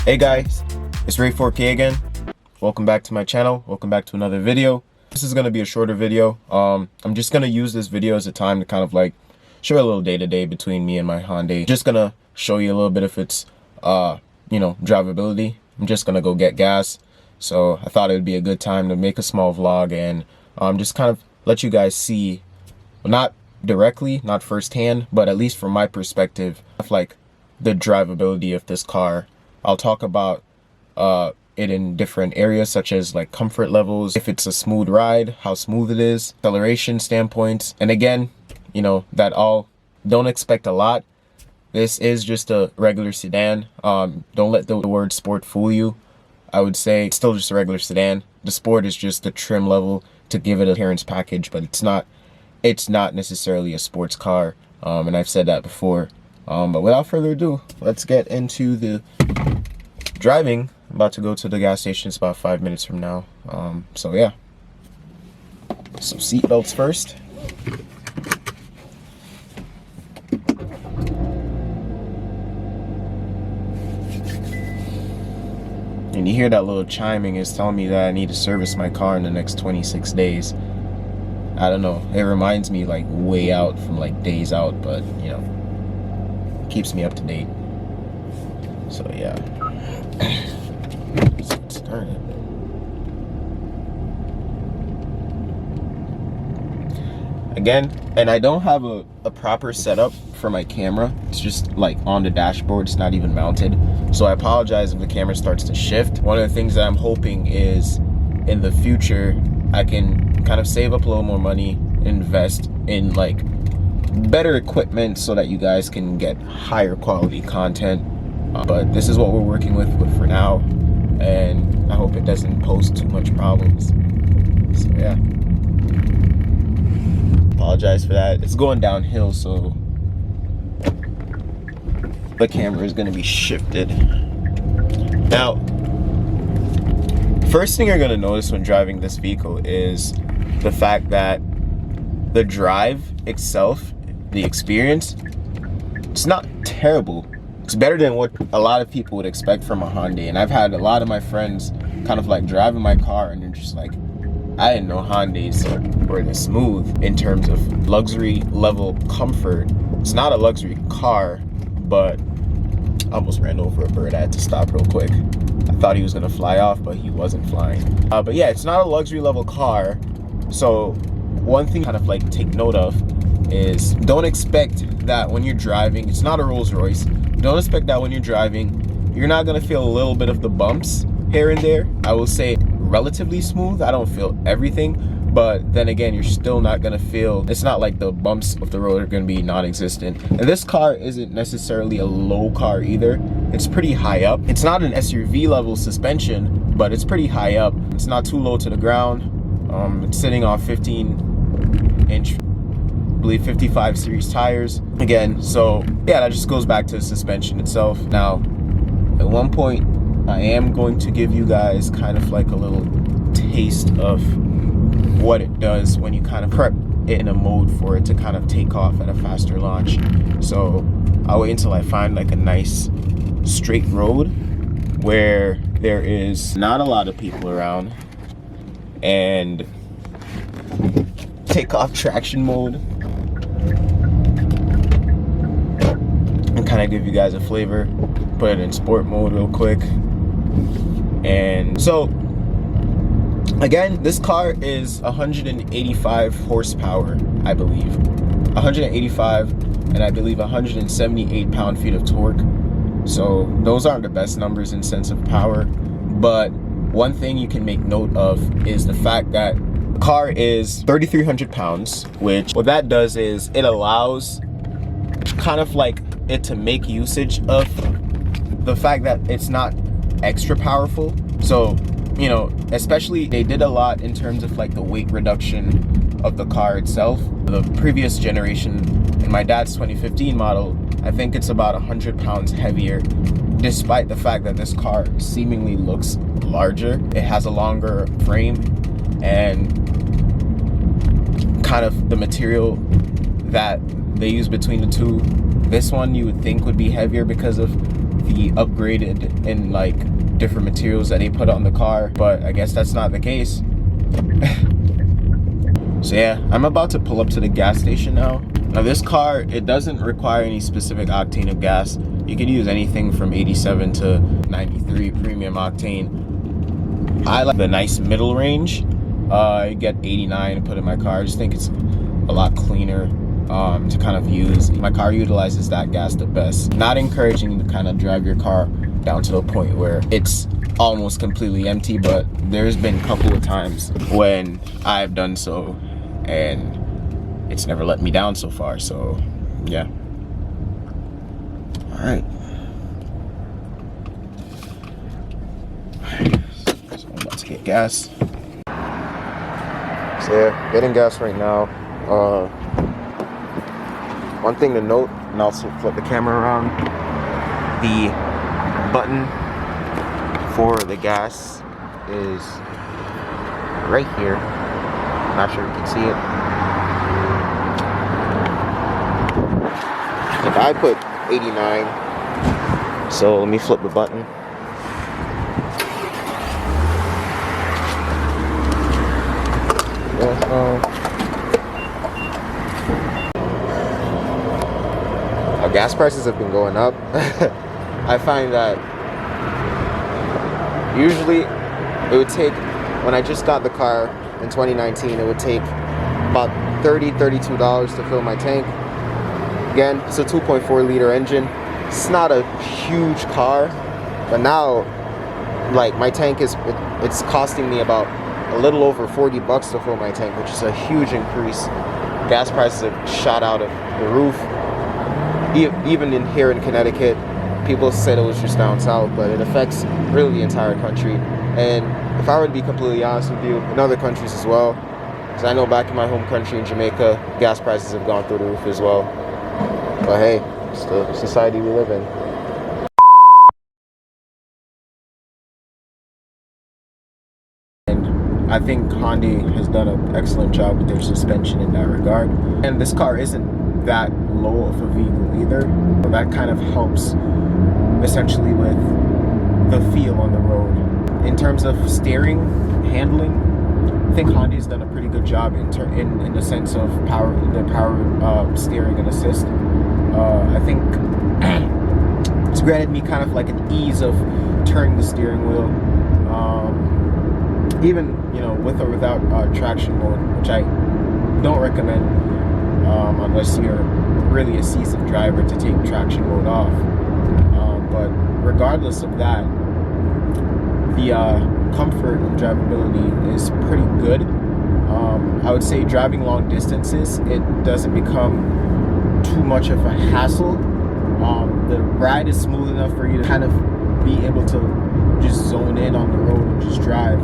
Hey guys, it's Ray4K again. Welcome back to my channel. Welcome back to another video. This is going to be a shorter video. I'm just going to use this video as a time to kind of like show a little day-to-day between me and my Hyundai. Just going to show you a little bit of its, drivability. I'm just going to go get gas. So I thought it would be a good time to make a small vlog and just kind of let you guys see, well, not directly, not firsthand, but at least from my perspective, of like the drivability of this car. I'll talk about it in different areas such as like comfort levels, if it's a smooth ride, how smooth it is, acceleration standpoints, and again, that all, don't expect a lot. This is just a regular sedan. Don't let the word sport fool you. I would say it's still just a regular sedan. The sport is just the trim level to give it an appearance package, but it's not necessarily a sports car, and I've said that before. But without further ado, let's get into the driving. I'm about to go to the gas station. It's about 5 minutes from now. So yeah. Some seat belts first. And you hear that little chiming is telling me that I need to service my car in the next 26 days. I don't know. It reminds me like way out from like days out, but keeps me up to date. So yeah. Let's get started. Again, and I don't have a proper setup for my camera. It's just like on the dashboard. It's not even mounted. So I apologize if the camera starts to shift. One of the things that I'm hoping is in the future I can kind of save up a little more money, invest in like better equipment so that you guys can get higher quality content. But this is what we're working with for now, and I hope it doesn't pose too much problems. So yeah. Apologize for that. It's going downhill, so the camera is going to be shifted. Now, first thing you're going to notice when driving this vehicle is the fact that the drive itself, the experience, it's not terrible. It's better than what a lot of people would expect from a Hyundai. And I've had a lot of my friends kind of like driving my car and they're just like, I didn't know Hyundais were this smooth in terms of luxury level comfort. It's not a luxury car, but I almost ran over a bird. I had to stop real quick. I thought he was gonna fly off, but he wasn't flying. But yeah, it's not a luxury level car. So one thing kind of like take note of is don't expect that when you're driving, it's not a Rolls Royce. Don't expect that when you're driving, you're not gonna feel a little bit of the bumps here and there. I will say relatively smooth. I don't feel everything, but then again, you're still not gonna feel, it's not like the bumps of the road are gonna be non-existent. And this car isn't necessarily a low car either. It's pretty high up. It's not an SUV level suspension, but it's pretty high up. It's not too low to the ground. It's sitting on 15-inch, I believe 55 series tires. Again, so yeah, that just goes back to the suspension itself. Now, at one point, I am going to give you guys kind of like a little taste of what it does when you kind of prep it in a mode for it to kind of take off at a faster launch. So I'll wait until I find like a nice straight road where there is not a lot of people around and take off traction mode and kind of give you guys a flavor. Put it in sport mode real quick. And so again, this car is 185 horsepower, I believe. 185, and I believe 178 pound-feet of torque. So those aren't the best numbers in sense of power, but one thing you can make note of is the fact that the car is 3,300 pounds, which what that does is it allows kind of like it to make usage of the fact that it's not extra powerful. So especially they did a lot in terms of like the weight reduction of the car itself. The previous generation, in my dad's 2015 model, I think it's about 100 pounds heavier, despite the fact that this car seemingly looks larger. It has a longer frame, and kind of the material that they use between the two, this one you would think would be heavier because of the upgraded in like different materials that they put on the car, but I guess that's not the case. So yeah, I'm about to pull up to the gas station now. Now this car, it doesn't require any specific octane of gas. You can use anything from 87 to 93 premium octane. I like the nice middle range. I get 89 and put in my car. I just think it's a lot cleaner to kind of use. My car utilizes that gas the best. Not encouraging you to kind of drive your car down to the point where it's almost completely empty, but there's been a couple of times when I've done so and it's never let me down so far. So yeah. All right. So I'm about to get gas. So yeah, getting gas right now. One thing to note, and also flip the camera around, the button for the gas is right here. Not sure if you can see it. If I put 89, so let me flip the button. Gas prices have been going up. I find that usually it would take, when I just got the car in 2019, it would take about $32 to fill my tank. Again, it's a 2.4 liter engine. It's not a huge car, but now like my tank is, it's costing me about a little over $40 to fill my tank, which is a huge increase. Gas prices have shot out of the roof. Even in here in Connecticut, people said it was just down south, but it affects really the entire country. And if I were to be completely honest with you, in other countries as well, because I know back in my home country in Jamaica, gas prices have gone through the roof as well. But hey, it's the society we live in. And I think Hyundai has done an excellent job with their suspension in that regard. And this car isn't that low of a vehicle either. That kind of helps essentially with the feel on the road. In terms of steering, handling, I think Hyundai's done a pretty good job in the sense of power steering and assist. I think it's granted me kind of like an ease of turning the steering wheel, even with or without traction mode, which I don't recommend unless you're really a seasoned driver to take traction mode off. But regardless of that, the comfort and drivability is pretty good. I would say driving long distances, it doesn't become too much of a hassle. The ride is smooth enough for you to kind of be able to just zone in on the road and just drive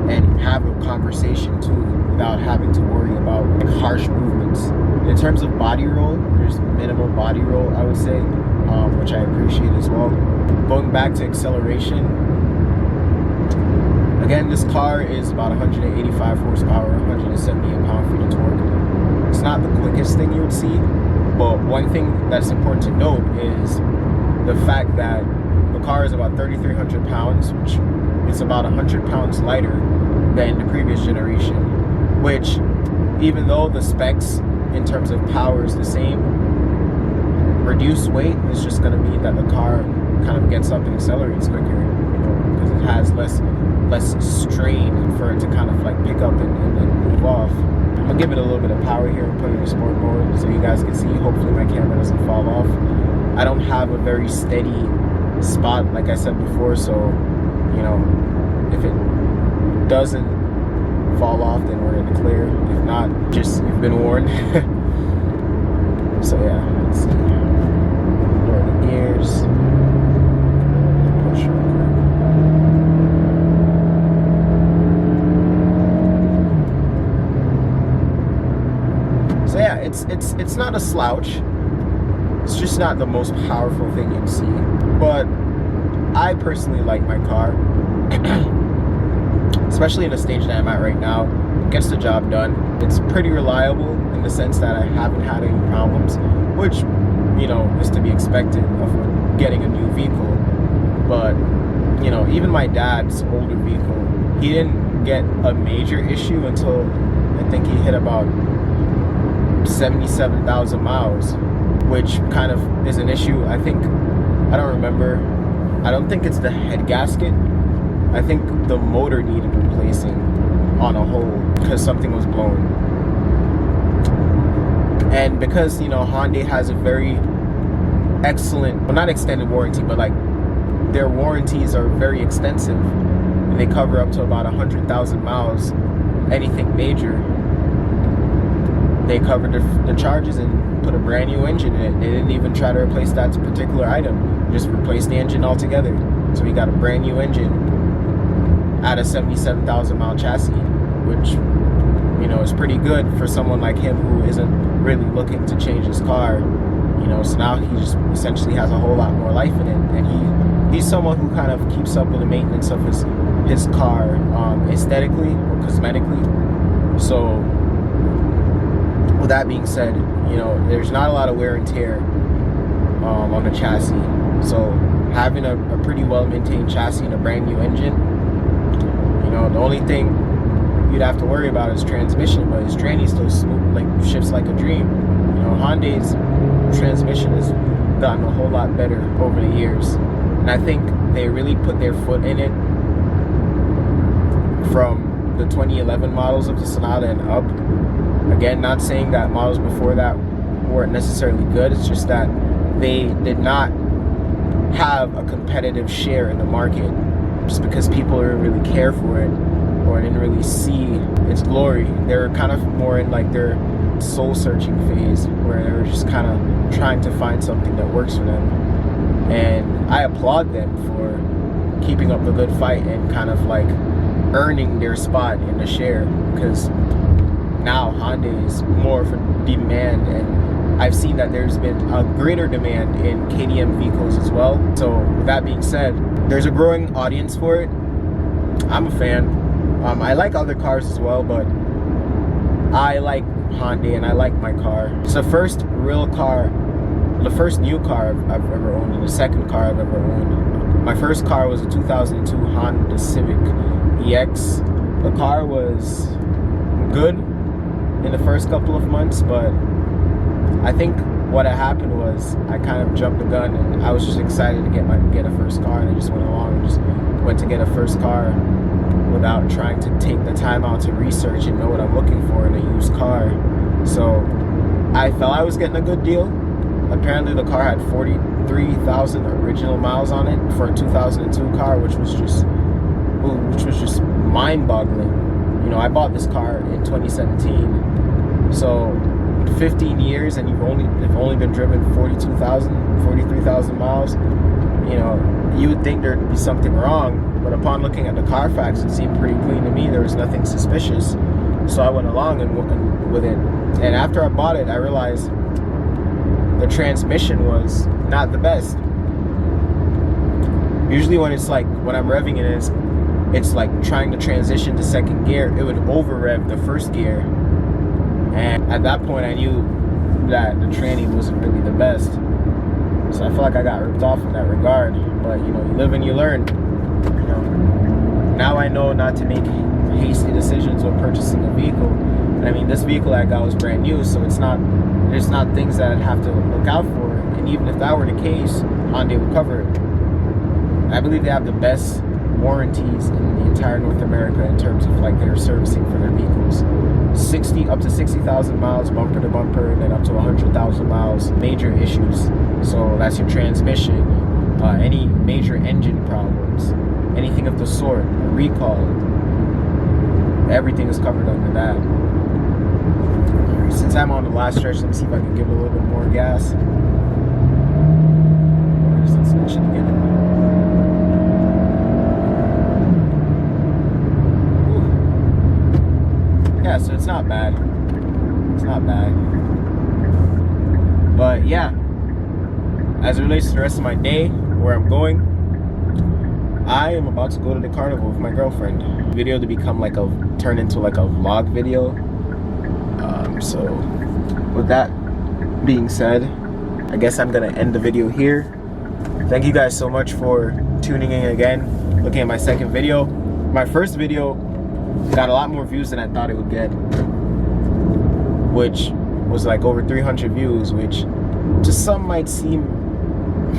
and have a conversation too without having to worry about like harsh movements. In terms of body roll, there's minimal body roll, I would say, which I appreciate as well. Going back to acceleration, again, this car is about 185 horsepower, 178 pound-feet of torque. It's not the quickest thing you would see, but one thing that's important to note is the fact that the car is about 3,300 pounds, which is about 100 pounds lighter than the previous generation, which, even though the specs in terms of power is the same, reduced weight is just going to mean that the car kind of gets up and accelerates quicker, because it has less strain for it to kind of like pick up and move off. I'm gonna give it a little bit of power here and put it in sport mode so you guys can see. Hopefully my camera doesn't fall off. I don't have a very steady spot, like I said before, so if it doesn't fall off, then we're in the clear. If not, just you've been warned. So yeah, let's see. Lower the gears. Push real quick. So yeah, it's not a slouch. It's just not the most powerful thing you'd see. But I personally like my car. Especially in the stage that I'm at right now. It gets the job done. It's pretty reliable in the sense that I haven't had any problems, which, is to be expected of a getting a new vehicle. But, you know, even my dad's older vehicle, he didn't get a major issue until I think he hit about 77,000 miles, which kind of is an issue. I think, I don't remember, I don't think it's the head gasket. I think the motor needed replacing on a whole because something was blown. And because, you know, Hyundai has a very excellent, well, not extended warranty, but like their warranties are very extensive and they cover up to about 100,000 miles. Anything major, they covered the charges and put a brand new engine in it. They didn't even try to replace that particular item, just replace the engine altogether. So we got a brand new engine at a 77,000 mile chassis, which, you know, is pretty good for someone like him who isn't really looking to change his car. You know, so now he just essentially has a whole lot more life in it, and he's someone who kind of keeps up with the maintenance of his car aesthetically or cosmetically. So with that being said, you know, there's not a lot of wear and tear on the chassis. So having a pretty well maintained chassis and a brand new engine, you know, the only thing you'd have to worry about is transmission, but his tranny still smooth, like shifts like a dream. You know, Hyundai's transmission has gotten a whole lot better over the years, and I think they really put their foot in it from the 2011 models of the Sonata and up. Again, not saying that models before that weren't necessarily good, it's just that they did not have a competitive share in the market just because people didn't really care for it or didn't really see its glory. They were kind of more in like their soul searching phase where they were just kind of trying to find something that works for them. And I applaud them for keeping up the good fight and kind of like earning their spot in the share, because now Hyundai is more of a demand, and I've seen that there's been a greater demand in KDM vehicles as well. So with that being said, there's a growing audience for it. I'm a fan. I like other cars as well, but I like Hyundai and I like my car. It's the first real car, the first new car I've ever owned, and the second car I've ever owned. My first car was a 2002 Honda Civic EX. The car was good in the first couple of months, but I think what had happened was I kind of jumped the gun, and I was just excited to get a first car, and I just went along and just went to get a first car without trying to take the time out to research and know what I'm looking for in a used car. So I felt I was getting a good deal. Apparently the car had 43,000 original miles on it for a 2002 car, which was just mind-boggling. You know, I bought this car in 2017, so 15 years, and they've only been driven 43,000 miles. You know, you would think there'd be something wrong, but upon looking at the Carfax, it seemed pretty clean to me. There was nothing suspicious, so I went along and with it. And after I bought it, I realized the transmission was not the best. Usually when it's like, when I'm revving it, it's like trying to transition to second gear, it would over rev the first gear. And at that point I knew that the tranny wasn't really the best. So I feel like I got ripped off in that regard. But you know, you live and you learn. You know, now I know not to make hasty decisions when purchasing a vehicle. And I mean, this vehicle I got was brand new, so there's not things that I'd have to look out for. And even if that were the case, Hyundai would cover it. I believe they have the best warranties in the entire North America in terms of like their servicing for their vehicles. Up to 60,000 miles bumper to bumper, and then up to 100,000 miles major issues. So that's your transmission, any major engine problems, anything of the sort, a recall, everything is covered under that. Since I'm on the last stretch, let me see if I can give it a little bit more gas. Yeah, so it's not bad. It's not bad. But yeah, as it relates to the rest of my day, where I'm going, I am about to go to the carnival with my girlfriend. Video to become like turn into like a vlog video. So with that being said, I guess I'm gonna end the video here. thank you guys so much for tuning in again, looking at my second video. My first video got a lot more views than I thought it would get, which was like over 300 views, which to some might seem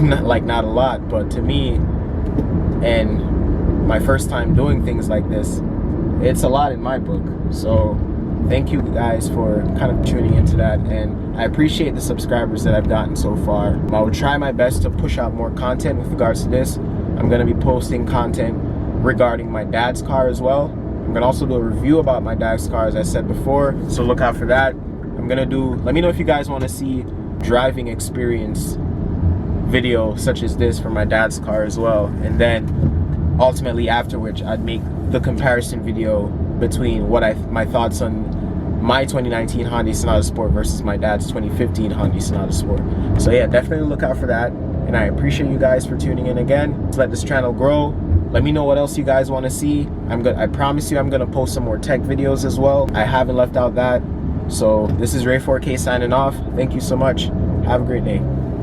not a lot, but to me, and my first time doing things like this, it's a lot in my book. So thank you guys for kind of tuning into that, and I appreciate the subscribers that I've gotten so far. I will try my best to push out more content with regards to this. I'm going to be posting content regarding my dad's car as well. I'm going to also do a review about my dad's car, as I said before, so look out for that. I'm going to do, let me know if you guys want to see driving experience video such as this for my dad's car as well, and then ultimately after which I'd make the comparison video between my thoughts on my 2019 Hyundai Sonata Sport versus my dad's 2015 Hyundai Sonata Sport. So yeah, definitely look out for that, and I appreciate you guys for tuning in again. Let's let this channel grow. Let me know what else you guys want to see. I promise you I'm gonna post some more tech videos as well. I haven't left out that. So this is Ray 4K signing off. Thank you so much. Have a great day.